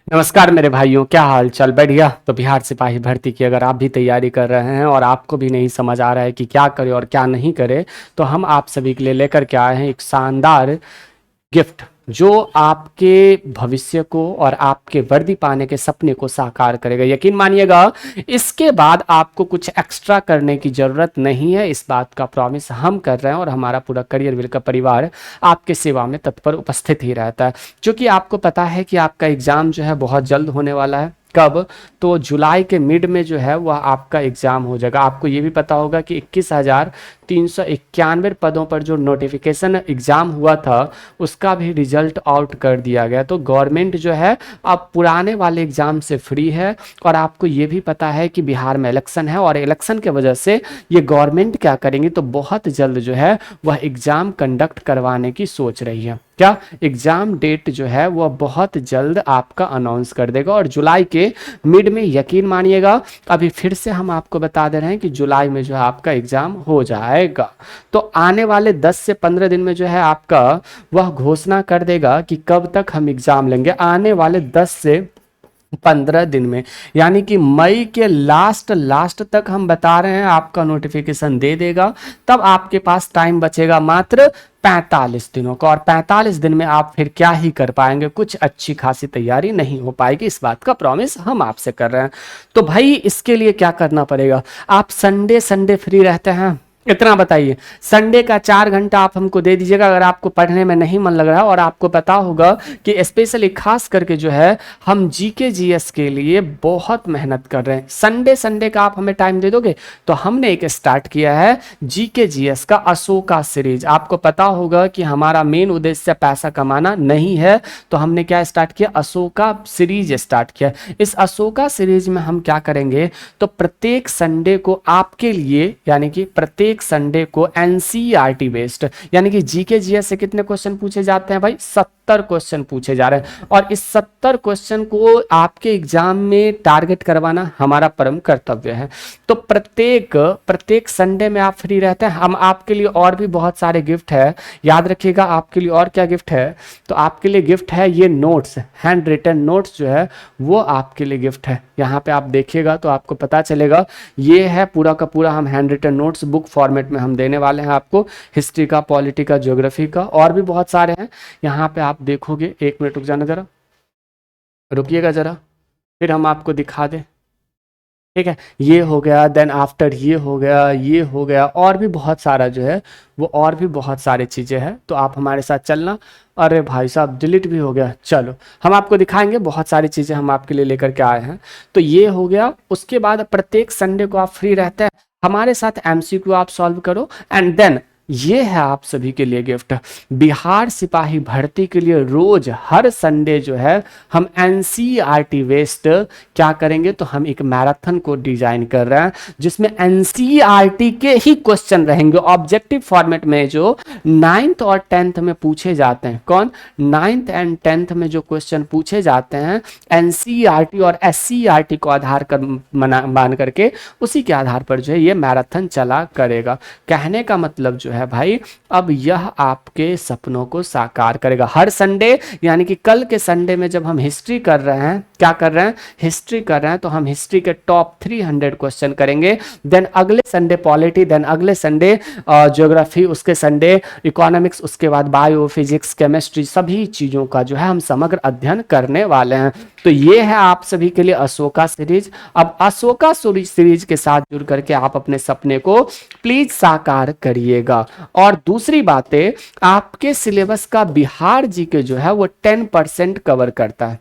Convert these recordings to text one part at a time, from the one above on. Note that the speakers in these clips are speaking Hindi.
नमस्कार मेरे भाइयों, क्या हाल चाल? बढ़िया। तो बिहार सिपाही भर्ती की अगर आप भी तैयारी कर रहे हैं और आपको भी नहीं समझ आ रहा है कि क्या करें और क्या नहीं करें, तो हम आप सभी के लिए लेकर के आए हैं एक शानदार गिफ्ट जो आपके भविष्य को और आपके वर्दी पाने के सपने को साकार करेगा। यकीन मानिएगा, इसके बाद आपको कुछ एक्स्ट्रा करने की जरूरत नहीं है। इस बात का प्रॉमिस हम कर रहे हैं और हमारा पूरा करियर विल का परिवार आपके सेवा में तत्पर उपस्थित ही रहता है। क्योंकि आपको पता है कि आपका एग्जाम जो है बहुत जल्द होने वाला है। कब? तो जुलाई के मिड में जो है वह आपका एग्जाम हो जाएगा। आपको ये भी पता होगा कि 21,391 पदों पर जो नोटिफिकेशन एग्जाम हुआ था उसका भी रिजल्ट आउट कर दिया गया। तो गवर्नमेंट जो है अब पुराने वाले एग्जाम से फ्री है। और आपको ये भी पता है कि बिहार में इलेक्शन है और इलेक्शन के वजह से ये गवर्नमेंट क्या करेंगी, तो बहुत जल्द जो है वह एग्जाम कंडक्ट करवाने की सोच रही है। क्या? एग्जाम डेट जो है वह बहुत जल्द आपका अनाउंस कर देगा और जुलाई के मिड में, यकीन मानिएगा, अभी फिर से हम आपको बता दे रहे हैं कि जुलाई में जो है आपका एग्जाम हो जाएगा। तो आने वाले 10 से 15 दिन में जो है आपका वह घोषणा कर देगा कि कब तक हम एग्जाम लेंगे। आने वाले 10 से 15 दिन में, यानी कि मई के लास्ट तक हम बता रहे हैं आपका नोटिफिकेशन दे देगा। तब आपके पास टाइम बचेगा मात्र 45 दिनों का। और 45 दिन में आप फिर क्या ही कर पाएंगे, कुछ अच्छी खासी तैयारी नहीं हो पाएगी। इस बात का प्रॉमिस हम आपसे कर रहे हैं। तो भाई इसके लिए क्या करना पड़ेगा? आप संडे फ्री रहते हैं? इतना बताइए, संडे का 4 घंटा आप हमको दे दीजिएगा। अगर आपको पढ़ने में नहीं मन लग रहा है और आपको पता होगा कि स्पेशली खास करके जो है हम जीके जीएस के लिए बहुत मेहनत कर रहे हैं, संडे का आप हमें टाइम दे दोगे तो हमने एक स्टार्ट किया है जीके जीएस का अशोका सीरीज। आपको पता होगा कि हमारा मेन उद्देश्य पैसा कमाना नहीं है, तो हमने क्या स्टार्ट किया? अशोका सीरीज स्टार्ट किया। इस अशोका सीरीज में हम क्या करेंगे, तो प्रत्येक संडे को आपके लिए, यानी कि प्रत्येक संडे को एनसीईआरटी बेस्ड, यानी कि जीके जीएस से कितने क्वेश्चन पूछे जाते हैं भाई? 70 क्वेश्चन पूछे जा रहे हैं। और इस 70 क्वेश्चन को आपके एग्जाम में टारगेट करवाना हमारा परम कर्तव्य है। तो प्रत्येक संडे में आप फ्री रहते हैं। हम आपके लिए और भी बहुत सारे गिफ्ट है, याद रखिएगा। आपके लिए और क्या गिफ्ट है? तो आपके लिए गिफ्ट है ये नोट्स, हैंड रिटन नोट्स जो है वो आपके लिए गिफ्ट है। यहाँ पे आप देखिएगा तो आपको पता चलेगा, ये है पूरा का पूरा हम handwritten notes book format में हम देने वाले हैं आपको। हिस्ट्री का, पॉलिटी का, ज्योग्राफी का और भी बहुत सारे हैं। यहाँ पे आप देखोगे, 1 मिनट रुक जाना जरा, रुकिएगा जरा, फिर हम आपको दिखा दें। ठीक है, ये हो गया, देन आफ्टर ये हो गया, ये हो गया, और भी बहुत सारा जो है वो, और भी बहुत सारी चीज़ें हैं। तो आप हमारे साथ चलना। अरे भाई साहब, डिलीट भी हो गया। चलो हम आपको दिखाएंगे, बहुत सारी चीज़ें हम आपके लिए लेकर के आए हैं। तो ये हो गया। उसके बाद प्रत्येक संडे को आप फ्री रहते हैं, हमारे साथ एमसीक्यू आप सॉल्व करो। एंड देन ये है आप सभी के लिए गिफ्ट, बिहार सिपाही भर्ती के लिए रोज हर संडे जो है हम एनसीईआरटी बेस्ड क्या करेंगे, तो हम एक मैराथन को डिजाइन कर रहे हैं जिसमें एनसीईआरटी के ही क्वेश्चन रहेंगे ऑब्जेक्टिव फॉर्मेट में, जो 9th और 10th में पूछे जाते हैं। कौन? 9th एंड 10th में जो क्वेश्चन पूछे जाते हैं एनसीईआरटी और एससीईआरटी को आधार कर मान करके, उसी के आधार पर जो है ये मैराथन चला करेगा। कहने का मतलब जो है भाई, अब यह आपके सपनों को साकार करेगा। हर संडे, यानी कि कल के संडे में जब हम हिस्ट्री कर रहे हैं, क्या कर रहे हैं? हिस्ट्री कर रहे हैं, तो हम हिस्ट्री के टॉप 300 क्वेश्चन करेंगे। देन अगले संडे पॉलिटी, देन अगले संडे ज्योग्राफी, उसके संडे इकोनॉमिक्स, उसके बाद बायो, फिजिक्स, केमिस्ट्री, सभी चीज़ों का जो है हम समग्र अध्ययन करने वाले हैं। तो ये है आप सभी के लिए अशोका सीरीज। अब अशोका सीरीज के साथ जुड़ करके आप अपने सपने को प्लीज साकार करिएगा। और दूसरी बात है, आपके सिलेबस का बिहार जीके जो है वो 10% कवर करता है।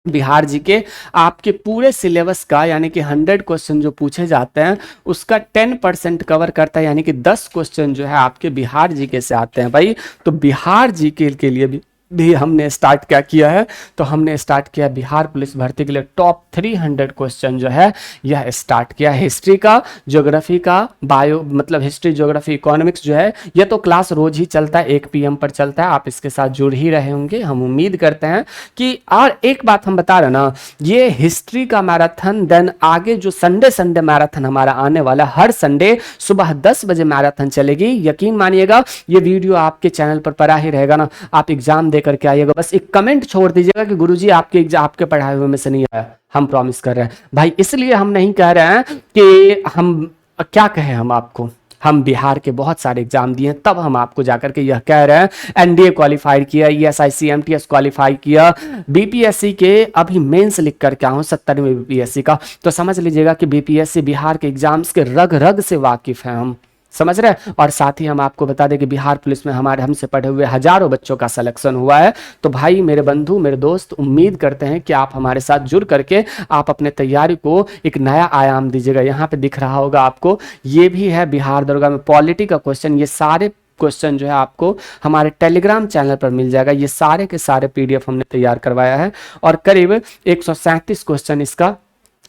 बिहार जीके आपके पूरे सिलेबस का, यानी कि 100 क्वेश्चन जो पूछे जाते हैं उसका 10% कवर करता है, यानी कि 10 क्वेश्चन जो है आपके बिहार जीके से आते हैं भाई। तो बिहार जीके के लिए भी हमने स्टार्ट क्या किया है, तो हमने स्टार्ट किया बिहार पुलिस भर्ती के लिए टॉप 300 क्वेश्चन जो है यह स्टार्ट किया। हिस्ट्री का, ज्योग्राफी का, बायो मतलब हिस्ट्री, ज्योग्राफी, इकोनॉमिक्स जो है ये तो क्लास रोज ही चलता है, 1 PM पर चलता है। आप इसके साथ जुड़ ही रहे होंगे, हम उम्मीद करते हैं कि। और एक बात हम बता रहे ना, ये हिस्ट्री का मैराथन, देन आगे जो संडे मैराथन हमारा आने वाला, हर संडे सुबह 10 बजे मैराथन चलेगी। यकीन मानिएगा, ये वीडियो आपके चैनल पर पड़ा ही रहेगा ना, आप एग्जाम लेकर के आइएगा। बस एक कमेंट छोड़ दीजिएगा कि गुरुजी आपके पढ़ाए हुए में से नहीं आया, हम प्रॉमिस कर रहे हैं भाई। इसलिए हम नहीं कह रहे हैं कि हम क्या कहें, हम आपको, हम बिहार के बहुत सारे एग्जाम दिए तब हम आपको जाकर के यह कह रहे हैं। एनडीए क्वालिफाई किया, ईएसआईसी एमटीएस क्वालिफाई किया, बीपीएससी के अभी मेंस लिख कर के आऊँ 70वें बीपीएससी का, तो समझ लीजिएगा कि बीपीएससी बिहार के एग्जाम्स के रग रग से वाकिफ हैं हम, समझ रहे हैं। और साथ ही हम आपको बता दें कि बिहार पुलिस में हमारे हमसे पढ़े हुए हजारों बच्चों का सिलेक्शन हुआ है। तो भाई मेरे बंधु, मेरे दोस्त, उम्मीद करते हैं कि आप हमारे साथ जुड़ करके आप अपने तैयारी को एक नया आयाम दीजिएगा। यहाँ पे दिख रहा होगा आपको, ये भी है बिहार दरोगा में पॉलिटी का क्वेश्चन। ये सारे क्वेश्चन जो है आपको हमारे टेलीग्राम चैनल पर मिल जाएगा। ये सारे के सारे पीडीएफ हमने तैयार करवाया है और करीब 137 क्वेश्चन इसका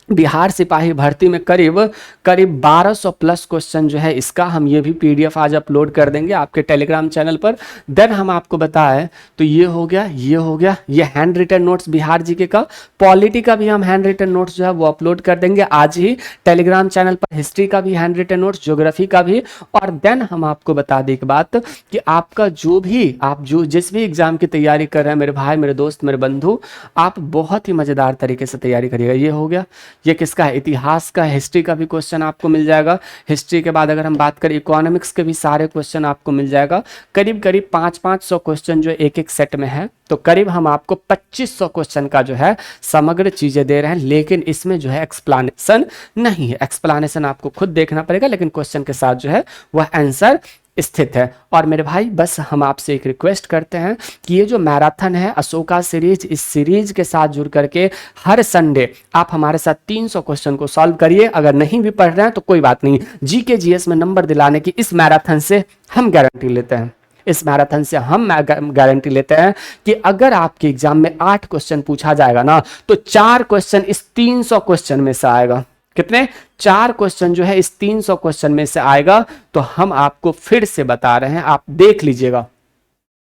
बिहार सिपाही भर्ती में करीब 1200 प्लस क्वेश्चन जो है इसका हम ये भी पीडीएफ आज अपलोड कर देंगे आपके टेलीग्राम चैनल पर। देन हम आपको बताएं तो ये हो गया, ये हो गया, ये handwritten notes Bihar GK का, पॉलिटी का भी हम हैंड रिटन नोट्स जो है वो अपलोड कर देंगे आज ही टेलीग्राम चैनल पर, हिस्ट्री का भी हैंड रिटन नोट्स, ज्योग्राफी का भी। और देन हम आपको बता दें एक बात कि आपका जो जिस भी एग्जाम की तैयारी कर रहे हैं मेरे भाई, मेरे दोस्त, मेरे बंधु, आप बहुत ही मजेदार तरीके से तैयारी करिएगा। ये हो गया, ये किसका है, इतिहास का, हिस्ट्री का भी क्वेश्चन आपको मिल जाएगा। हिस्ट्री के बाद अगर हम बात करें इकोनॉमिक्स के भी सारे क्वेश्चन आपको मिल जाएगा। करीब 500 क्वेश्चन जो एक एक सेट में है, तो करीब हम आपको 2500 क्वेश्चन का जो है समग्र चीजें दे रहे हैं। लेकिन इसमें जो है एक्सप्लेनेशन नहीं है, एक्सप्लेनेशन आपको खुद देखना पड़ेगा, लेकिन क्वेश्चन के साथ जो है वह आंसर स्थित है। और मेरे भाई बस हम आपसे एक रिक्वेस्ट करते हैं कि ये जो मैराथन है अशोका सीरीज, इस सीरीज के साथ जुड़ करके हर संडे आप हमारे साथ 300 क्वेश्चन को सॉल्व करिए। अगर नहीं भी पढ़ रहे हैं तो कोई बात नहीं, जीके जीएस में नंबर दिलाने की इस मैराथन से हम गारंटी लेते हैं। इस मैराथन से हम गारंटी लेते हैं कि अगर आपके एग्जाम में 8 क्वेश्चन पूछा जाएगा ना, तो 4 क्वेश्चन इस 300 क्वेश्चन में से आएगा। कितने? 4 क्वेश्चन जो है इस 300 क्वेश्चन में से आएगा। तो हम आपको फिर से बता रहे हैं, आप देख लीजिएगा,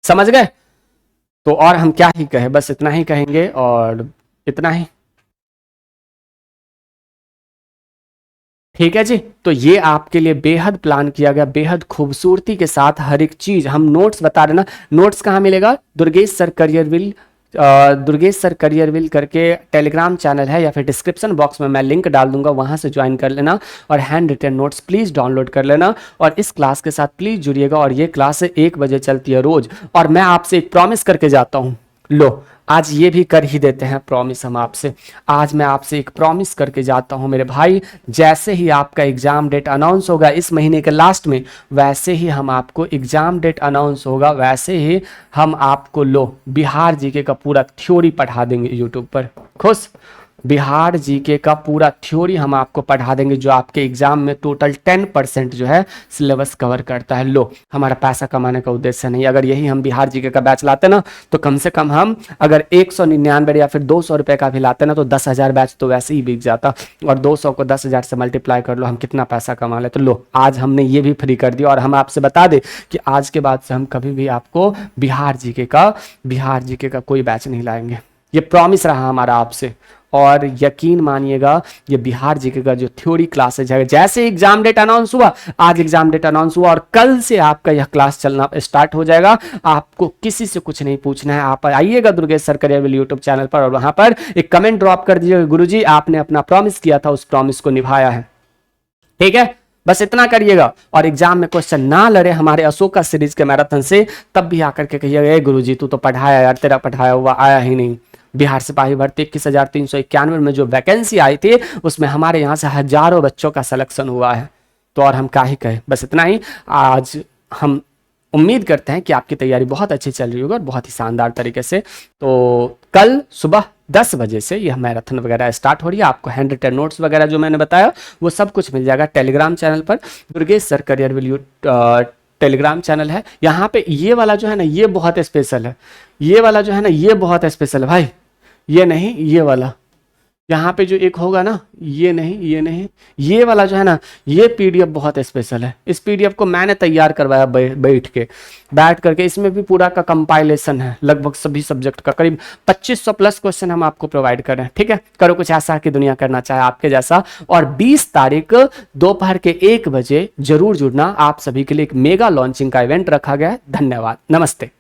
समझ गए? तो और हम क्या ही कहें, बस इतना ही कहेंगे और इतना ही। ठीक है जी, तो ये आपके लिए बेहद प्लान किया गया, बेहद खूबसूरती के साथ हर एक चीज हम नोट्स बता रहे ना। नोट्स कहाँ मिलेगा? दुर्गेश सर करियर विल करके टेलीग्राम चैनल है, या फिर डिस्क्रिप्शन बॉक्स में मैं लिंक डाल दूंगा, वहां से ज्वाइन कर लेना और handwritten notes please download कर लेना। और इस क्लास के साथ प्लीज जुड़िएगा। और ये क्लास 1 बजे चलती है रोज। और मैं आपसे एक प्रॉमिस करके जाता हूँ, लो आज ये भी कर ही देते हैं प्रॉमिस हम आपसे। आज मैं आपसे एक प्रॉमिस करके जाता हूं मेरे भाई, जैसे ही आपका एग्जाम डेट अनाउंस होगा इस महीने के लास्ट में, वैसे ही हम आपको एग्जाम डेट अनाउंस होगा, वैसे ही हम आपको लो बिहार जीके का पूरा थ्योरी पढ़ा देंगे यूट्यूब पर। खुश? बिहार जीके का पूरा थ्योरी हम आपको पढ़ा देंगे, जो आपके एग्जाम में टोटल 10% जो है सिलेबस कवर करता है। लो, हमारा पैसा कमाने का उद्देश्य नहीं, अगर यही हम बिहार जीके का बैच लाते ना, तो कम से कम हम अगर 199 या फिर 200 रुपए का भी लाते ना, तो 10,000 बैच तो वैसे ही बिक जाता। और 200 को 10,000 से मल्टीप्लाई कर लो, हम कितना पैसा कमा लेते। तो लो, आज हमने ये भी फ्री कर दिया। और हम आपसे बता दें कि आज के बाद से हम कभी भी आपको बिहार जीके का कोई बैच नहीं लाएंगे। ये प्रॉमिस रहा हमारा आपसे। और यकीन मानिएगा, ये बिहार जीके का जो थ्योरी क्लासेज है, जैसे एग्जाम डेट अनाउंस हुआ, आज एग्जाम डेट अनाउंस हुआ और कल से आपका यह क्लास चलना स्टार्ट हो जाएगा। आपको किसी से कुछ नहीं पूछना है, आप आइएगा Durgesh sir career will YouTube channel पर और वहां पर एक कमेंट ड्रॉप कर दीजिएगा, गुरुजी आपने अपना प्रॉमिस किया था, उस प्रॉमिस को निभाया है। ठीक है, बस इतना करिएगा। और एग्जाम में क्वेश्चन ना लड़े हमारे अशोका सीरीज के मैराथन से, तब भी आकर के कहिएगा, गुरुजी तू तो पढ़ाया यार, तेरा पढ़ाया हुआ आया ही नहीं। बिहार सिपाही भर्ती 21,391 में जो वैकेंसी आई थी, उसमें हमारे यहाँ से हजारों बच्चों का सिलेक्शन हुआ है। तो और हम क्या ही कहें, बस इतना ही। आज हम उम्मीद करते हैं कि आपकी तैयारी बहुत अच्छी चल रही होगी और बहुत ही शानदार तरीके से। तो कल सुबह 10 बजे से यह मैराथन वगैरह स्टार्ट हो रही है। आपको हैंड रिटन नोट्स वगैरह जो मैंने बताया वो सब कुछ मिल जाएगा टेलीग्राम चैनल पर। Durgesh sir career will Telegram channel है। यहाँ पे ये वाला जो है ना, ये बहुत स्पेशल है। ये वाला जो है ना, ये बहुत स्पेशल है भाई। ये नहीं, ये वाला यहाँ पे जो एक होगा ना, ये नहीं, ये नहीं, ये वाला जो है ना, ये पीडीएफ बहुत स्पेशल है। इस पीडीएफ को मैंने तैयार करवाया बैठ करके। इसमें भी पूरा का कंपाइलेशन है, लगभग सभी सब्जेक्ट का। करीब 2500 प्लस क्वेश्चन हम आपको प्रोवाइड कर रहे हैं। ठीक है, करो कुछ ऐसा कि दुनिया करना चाहे आपके जैसा। और 20 तारीख दोपहर के 1 बजे जरूर जुड़ना। आप सभी के लिए एक मेगा लॉन्चिंग का इवेंट रखा गया है। धन्यवाद, नमस्ते।